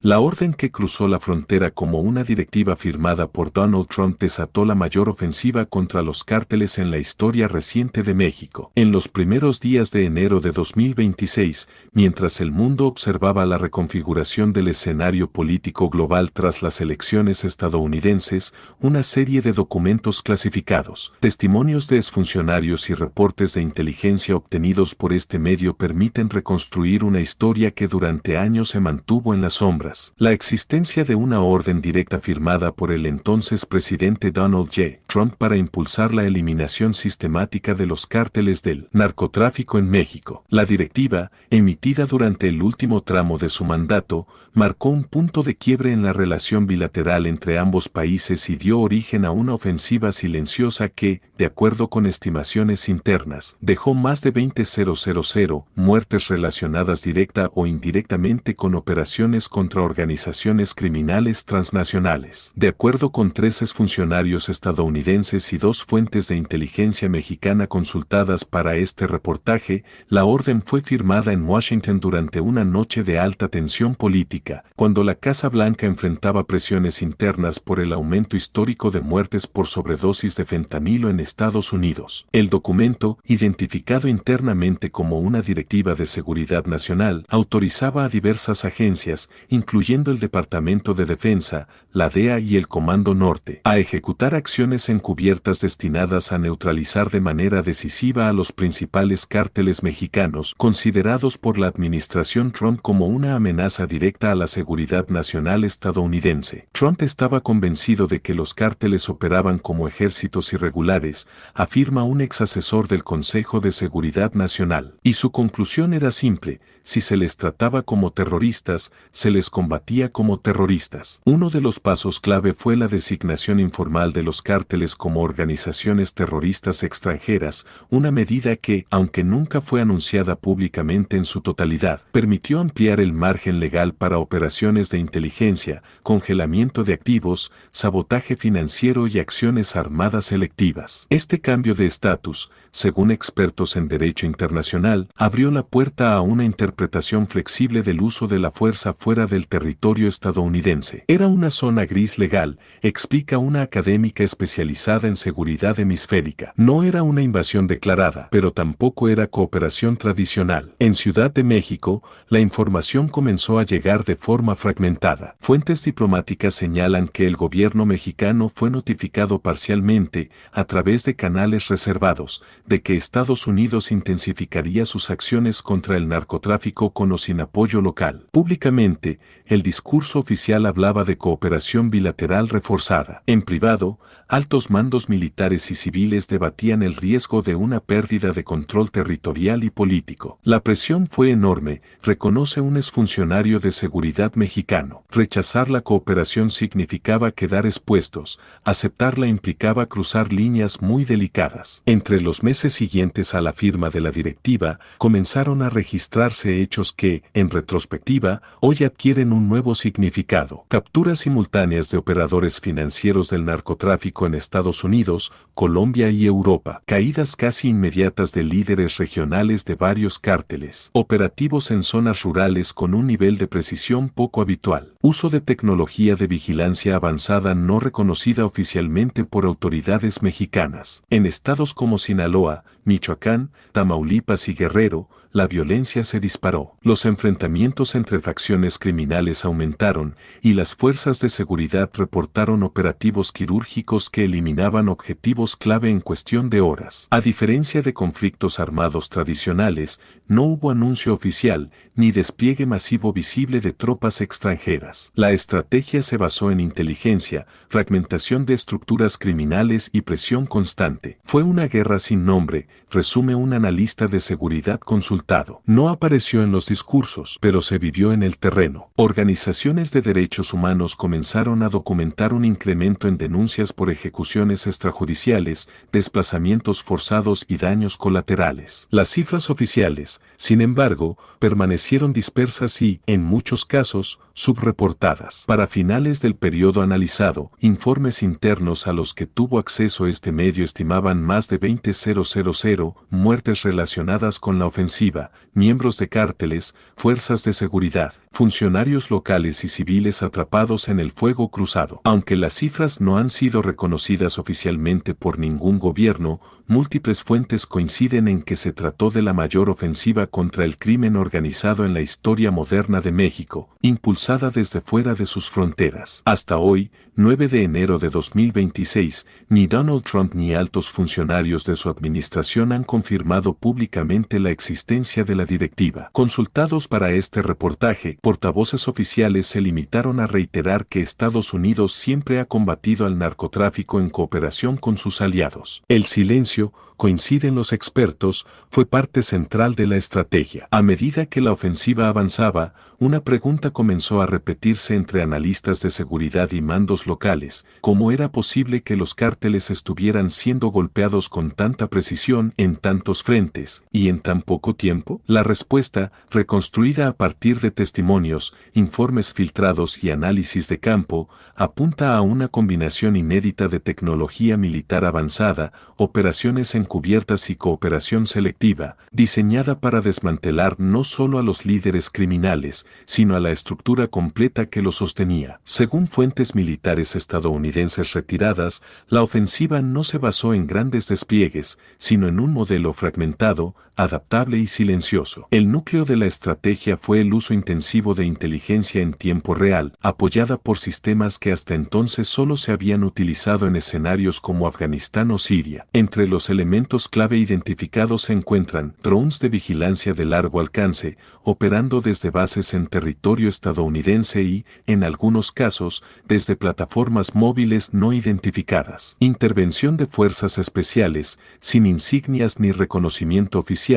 La orden que cruzó la frontera como una directiva firmada por Donald Trump desató la mayor ofensiva contra los cárteles en la historia reciente de México. En los primeros días de enero de 2026, mientras el mundo observaba la reconfiguración del escenario político global tras las elecciones estadounidenses, una serie de documentos clasificados, testimonios de exfuncionarios y reportes de inteligencia obtenidos por este medio permiten reconstruir una historia que durante años se mantuvo en las sombras. La existencia de una orden directa firmada por el entonces presidente Donald J. Trump para impulsar la eliminación sistemática de los cárteles del narcotráfico en México. La directiva, emitida durante el último tramo de su mandato, marcó un punto de quiebre en la relación bilateral entre ambos países y dio origen a una ofensiva silenciosa que, de acuerdo con estimaciones internas, dejó más de 20.000 muertes relacionadas directa o indirectamente con operaciones contra organizaciones criminales transnacionales. De acuerdo con 3 exfuncionarios estadounidenses y 2 fuentes de inteligencia mexicana consultadas para este reportaje, la orden fue firmada en Washington durante una noche de alta tensión política, cuando la Casa Blanca enfrentaba presiones internas por el aumento histórico de muertes por sobredosis de fentanilo en Estados Unidos. El documento, identificado internamente como una directiva de seguridad nacional, autorizaba a diversas agencias, incluyendo el Departamento de Defensa, la DEA y el Comando Norte, a ejecutar acciones encubiertas destinadas a neutralizar de manera decisiva a los principales cárteles mexicanos, considerados por la administración Trump como una amenaza directa a la seguridad nacional estadounidense. Trump estaba convencido de que los cárteles operaban como ejércitos irregulares, afirma un ex asesor del Consejo de Seguridad Nacional, y su conclusión era simple: si se les trataba como terroristas, se les combatía como terroristas. Uno de los pasos clave fue la designación informal de los cárteles como organizaciones terroristas extranjeras, una medida que, aunque nunca fue anunciada públicamente en su totalidad, permitió ampliar el margen legal para operaciones de inteligencia, congelamiento de activos, sabotaje financiero y acciones armadas selectivas. Este cambio de estatus, según expertos en derecho internacional, abrió la puerta a una interpretación flexible del uso de la fuerza fuera del territorio estadounidense. Era una zona gris legal, explica una académica especializada en seguridad hemisférica. No era una invasión declarada, pero tampoco era cooperación tradicional. En Ciudad de México, la información comenzó a llegar de forma fragmentada. Fuentes diplomáticas señalan que el gobierno mexicano fue notificado parcialmente, a través de canales reservados, de que Estados Unidos intensificaría sus acciones contra el narcotráfico con o sin apoyo local. Públicamente, el discurso oficial hablaba de cooperación bilateral reforzada. En privado, altos mandos militares y civiles debatían el riesgo de una pérdida de control territorial y político. La presión fue enorme, reconoce un exfuncionario de seguridad mexicano. Rechazar la cooperación significaba quedar expuestos, aceptarla implicaba cruzar líneas muy delicadas. Entre los meses siguientes a la firma de la directiva, comenzaron a registrarse hechos que, en retrospectiva, hoy adquieren un nuevo significado. Capturas simultáneas de operadores financieros del narcotráfico en Estados Unidos, Colombia y Europa. Caídas casi inmediatas de líderes regionales de varios cárteles. Operativos en zonas rurales con un nivel de precisión poco habitual. Uso de tecnología de vigilancia avanzada no reconocida oficialmente por autoridades mexicanas. En estados como Sinaloa, Michoacán, Tamaulipas y Guerrero, la violencia se disparó. Los enfrentamientos entre facciones criminales aumentaron y las fuerzas de seguridad reportaron operativos quirúrgicos que eliminaban objetivos clave en cuestión de horas. A diferencia de conflictos armados tradicionales, no hubo anuncio oficial ni despliegue masivo visible de tropas extranjeras. La estrategia se basó en inteligencia, fragmentación de estructuras criminales y presión constante. Fue una guerra sin nombre, resume un analista de seguridad consultado. No apareció en los discursos, pero se vivió en el terreno. Organizaciones de derechos humanos comenzaron a documentar un incremento en denuncias por ejecuciones extrajudiciales, desplazamientos forzados y daños colaterales. Las cifras oficiales, sin embargo, permanecieron dispersas y, en muchos casos, subreportadas. Para finales del periodo analizado, informes internos a los que tuvo acceso este medio estimaban más de 20.000 muertes relacionadas con la ofensiva, miembros de cárteles, fuerzas de seguridad, funcionarios locales y civiles atrapados en el fuego cruzado. Aunque las cifras no han sido reconocidas oficialmente por ningún gobierno, múltiples fuentes coinciden en que se trató de la mayor ofensiva contra el crimen organizado en la historia moderna de México, impulsada desde fuera de sus fronteras. Hasta hoy, 9 de enero de 2026, ni Donald Trump ni altos funcionarios de su administración han confirmado públicamente la existencia de la directiva. Consultados para este reportaje, portavoces oficiales se limitaron a reiterar que Estados Unidos siempre ha combatido al narcotráfico en cooperación con sus aliados. El silencio, coinciden los expertos, fue parte central de la estrategia. A medida que la ofensiva avanzaba, una pregunta comenzó a repetirse entre analistas de seguridad y mandos locales: ¿cómo era posible que los cárteles estuvieran siendo golpeados con tanta precisión en tantos frentes y en tan poco tiempo? La respuesta, reconstruida a partir de testimonios, informes filtrados y análisis de campo, apunta a una combinación inédita de tecnología militar avanzada, operaciones encubiertas y cooperación selectiva, diseñada para desmantelar no solo a los líderes criminales, sino a la estructura completa que los sostenía. Según fuentes militares estadounidenses retiradas, la ofensiva no se basó en grandes despliegues, sino en un modelo fragmentado, adaptable y silencioso. El núcleo de la estrategia fue el uso intensivo de inteligencia en tiempo real, apoyada por sistemas que hasta entonces solo se habían utilizado en escenarios como Afganistán o Siria. Entre los elementos clave identificados se encuentran drones de vigilancia de largo alcance, operando desde bases en territorio estadounidense y, en algunos casos, desde plataformas móviles no identificadas. Intervención de fuerzas especiales, sin insignias ni reconocimiento oficial,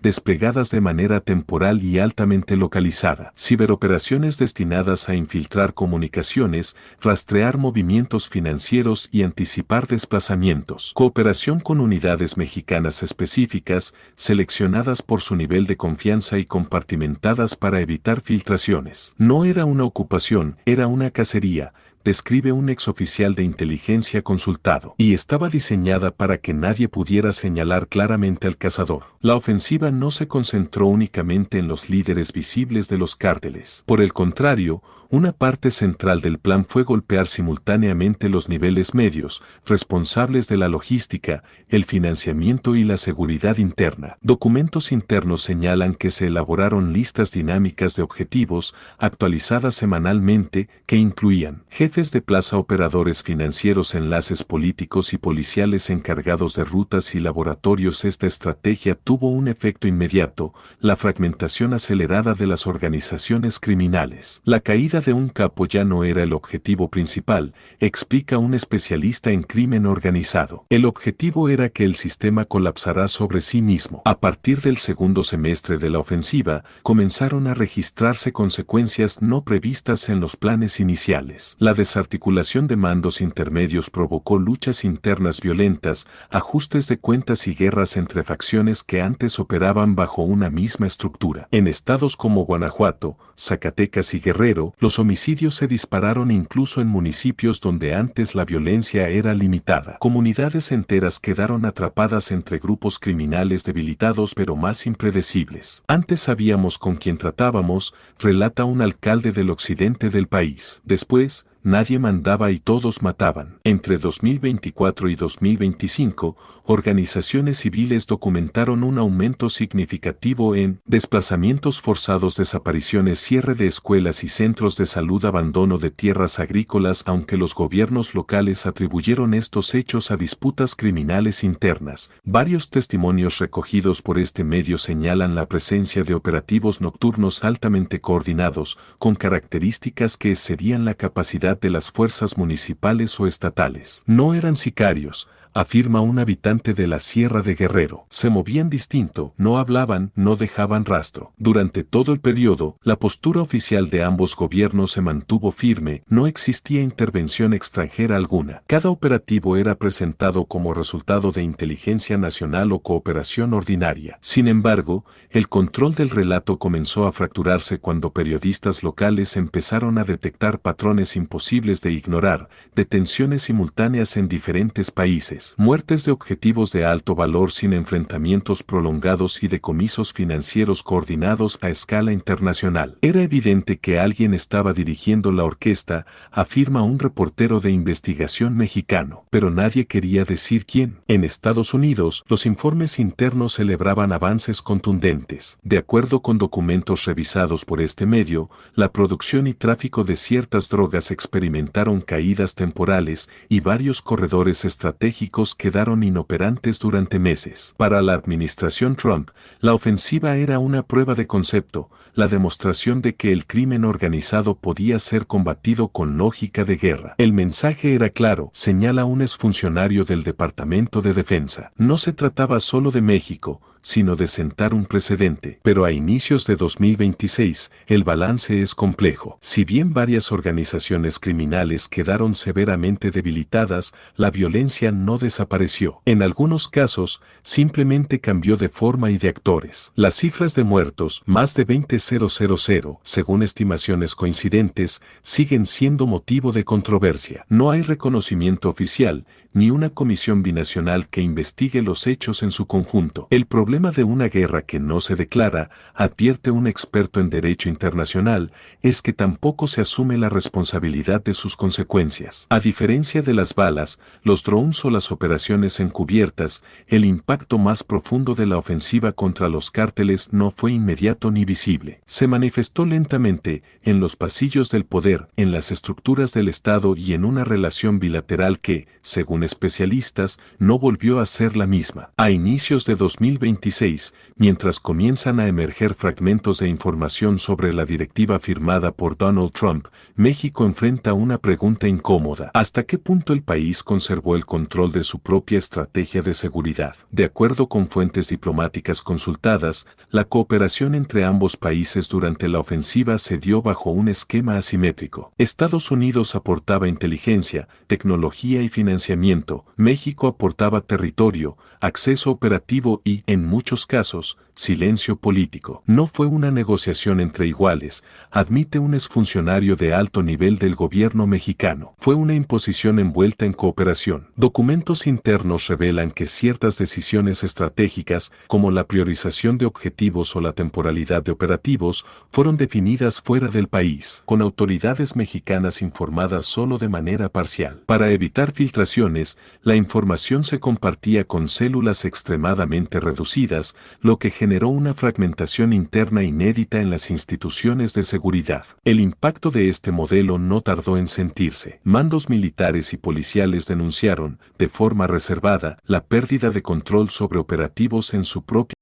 desplegadas de manera temporal y altamente localizada. Ciberoperaciones destinadas a infiltrar comunicaciones, rastrear movimientos financieros y anticipar desplazamientos. Cooperación con unidades mexicanas específicas, seleccionadas por su nivel de confianza y compartimentadas para evitar filtraciones. No era una ocupación, era una cacería, describe un exoficial de inteligencia consultado, y estaba diseñada para que nadie pudiera señalar claramente al cazador. La ofensiva no se concentró únicamente en los líderes visibles de los cárteles. Por el contrario, una parte central del plan fue golpear simultáneamente los niveles medios, responsables de la logística, el financiamiento y la seguridad interna. Documentos internos señalan que se elaboraron listas dinámicas de objetivos, actualizadas semanalmente, que incluían jefes de plaza, operadores financieros, enlaces políticos y policiales encargados de rutas y laboratorios. Esta estrategia tuvo un efecto inmediato: la fragmentación acelerada de las organizaciones criminales. La caída de un capo ya no era el objetivo principal, explica un especialista en crimen organizado. El objetivo era que el sistema colapsara sobre sí mismo. A partir del segundo semestre de la ofensiva, comenzaron a registrarse consecuencias no previstas en los planes iniciales. La desarticulación de mandos intermedios provocó luchas internas violentas, ajustes de cuentas y guerras entre facciones que antes operaban bajo una misma estructura. En estados como Guanajuato, Zacatecas y Guerrero, los homicidios se dispararon incluso en municipios donde antes la violencia era limitada. Comunidades enteras quedaron atrapadas entre grupos criminales debilitados pero más impredecibles. Antes sabíamos con quién tratábamos, relata un alcalde del occidente del país. Después, nadie mandaba y todos mataban. Entre 2024 y 2025, organizaciones civiles documentaron un aumento significativo en desplazamientos forzados, desapariciones, cierre de escuelas y centros de salud, abandono de tierras agrícolas. Aunque los gobiernos locales atribuyeron estos hechos a disputas criminales internas, varios testimonios recogidos por este medio señalan la presencia de operativos nocturnos altamente coordinados, con características que excedían la capacidad de las fuerzas municipales o estatales. No eran sicarios, afirma un habitante de la Sierra de Guerrero. Se movían distinto, no hablaban, no dejaban rastro. Durante todo el periodo, la postura oficial de ambos gobiernos se mantuvo firme, no existía intervención extranjera alguna. Cada operativo era presentado como resultado de inteligencia nacional o cooperación ordinaria. Sin embargo, el control del relato comenzó a fracturarse cuando periodistas locales empezaron a detectar patrones imposibles de ignorar: detenciones simultáneas en diferentes países, cárteles, muertes de objetivos de alto valor sin enfrentamientos prolongados y decomisos financieros coordinados a escala internacional. Era evidente que alguien estaba dirigiendo la orquesta, afirma un reportero de investigación mexicano, pero nadie quería decir quién. En Estados Unidos, los informes internos celebraban avances contundentes. De acuerdo con documentos revisados por este medio, la producción y tráfico de ciertas drogas experimentaron caídas temporales y varios corredores estratégicos quedaron inoperantes durante meses. Para la administración Trump, la ofensiva era una prueba de concepto, la demostración de que el crimen organizado podía ser combatido con lógica de guerra. El mensaje era claro, señala un exfuncionario del Departamento de Defensa. No se trataba solo de México, sino de sentar un precedente. Pero a inicios de 2026, el balance es complejo. Si bien varias organizaciones criminales quedaron severamente debilitadas, la violencia no desapareció. En algunos casos, simplemente cambió de forma y de actores. Las cifras de muertos, más de 20,000, según estimaciones coincidentes, siguen siendo motivo de controversia. No hay reconocimiento oficial, ni una comisión binacional que investigue los hechos en su conjunto. El problema de una guerra que no se declara, advierte un experto en derecho internacional, es que tampoco se asume la responsabilidad de sus consecuencias. A diferencia de las balas, los drones o las operaciones encubiertas, el impacto más profundo de la ofensiva contra los cárteles no fue inmediato ni visible. Se manifestó lentamente, en los pasillos del poder, en las estructuras del Estado y en una relación bilateral que, según especialistas, no volvió a ser la misma. A inicios de 2026, mientras comienzan a emerger fragmentos de información sobre la directiva firmada por Donald Trump, México enfrenta una pregunta incómoda. ¿Hasta qué punto el país conservó el control de su propia estrategia de seguridad? De acuerdo con fuentes diplomáticas consultadas, la cooperación entre ambos países durante la ofensiva se dio bajo un esquema asimétrico. Estados Unidos aportaba inteligencia, tecnología y financiamiento. México aportaba territorio, acceso operativo y, en muchos casos, silencio político. No fue una negociación entre iguales, admite un exfuncionario de alto nivel del gobierno mexicano. Fue una imposición envuelta en cooperación. Documentos internos revelan que ciertas decisiones estratégicas, como la priorización de objetivos o la temporalidad de operativos, fueron definidas fuera del país, con autoridades mexicanas informadas solo de manera parcial. Para evitar filtraciones, la información se compartía con células extremadamente reducidas, lo que generó una fragmentación interna inédita en las instituciones de seguridad. El impacto de este modelo no tardó en sentirse. Mandos militares y policiales denunciaron, de forma reservada, la pérdida de control sobre operativos en su propia